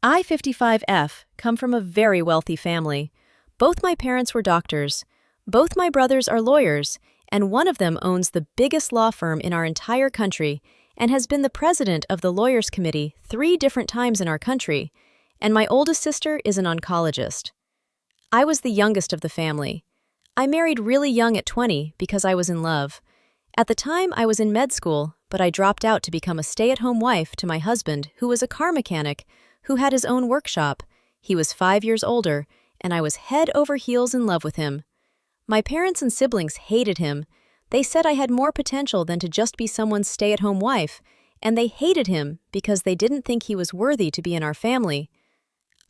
I-55F come from a very wealthy family. Both my parents were doctors. Both my brothers are lawyers, and one of them owns the biggest law firm in our entire country and has been the president of the Lawyers Committee 3 different times in our country, and my oldest sister is an oncologist. I was the youngest of the family. I married really young at 20 because I was in love. At the time, I was in med school, but I dropped out to become a stay-at-home wife to my husband, who was a car mechanic, who had his own workshop. He was 5 years older, and I was head over heels in love with him. My parents and siblings hated him. They said I had more potential than to just be someone's stay-at-home wife, and they hated him because they didn't think he was worthy to be in our family.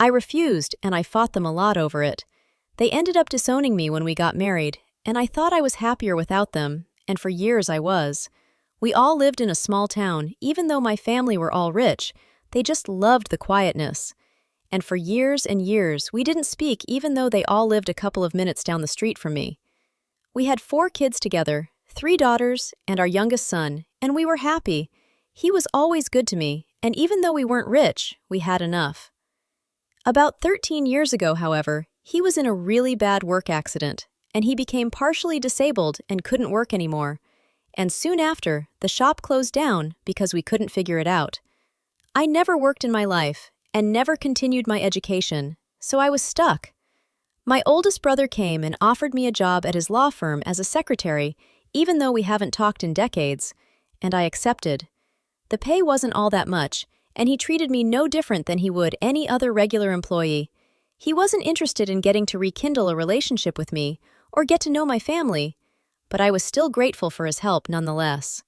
I refused, and I fought them a lot over it. They ended up disowning me when we got married, and I thought I was happier without them, and for years I was. We all lived in a small town, even though my family were all rich. They just loved the quietness. And for years and years, we didn't speak even though they all lived a couple of minutes down the street from me. We had 4 kids together, 3 daughters, and our youngest son, and we were happy. He was always good to me, and even though we weren't rich, we had enough. About 13 years ago, however, he was in a really bad work accident, and he became partially disabled and couldn't work anymore. And soon after, the shop closed down because we couldn't figure it out. I never worked in my life and never continued my education, so I was stuck. My oldest brother came and offered me a job at his law firm as a secretary, even though we haven't talked in decades, and I accepted. The pay wasn't all that much, and he treated me no different than he would any other regular employee. He wasn't interested in getting to rekindle a relationship with me or get to know my family, but I was still grateful for his help nonetheless.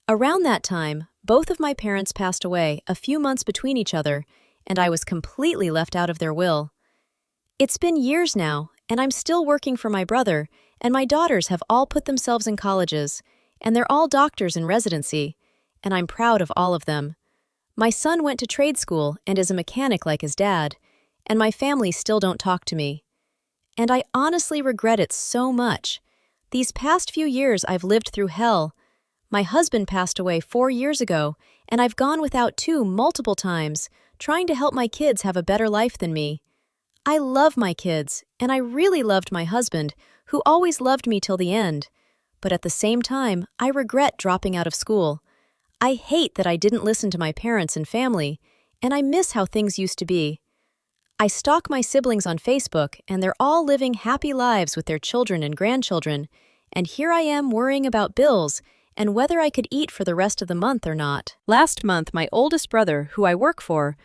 Around that time, both of my parents passed away a few months between each other, and I was completely left out of their will. It's been years now, and I'm still working for my brother, and my daughters have all put themselves in colleges, and they're all doctors in residency, and I'm proud of all of them. My son went to trade school and is a mechanic like his dad, and my family still don't talk to me. And I honestly regret it so much. These past few years I've lived through hell. My husband passed away 4 years ago, and I've gone without 2 multiple times, trying to help my kids have a better life than me. I love my kids, and I really loved my husband, who always loved me till the end. But at the same time, I regret dropping out of school. I hate that I didn't listen to my parents and family, and I miss how things used to be. I stalk my siblings on Facebook, and they're all living happy lives with their children and grandchildren, and here I am worrying about bills and whether I could eat for the rest of the month or not. Last month, my oldest brother, who I work for,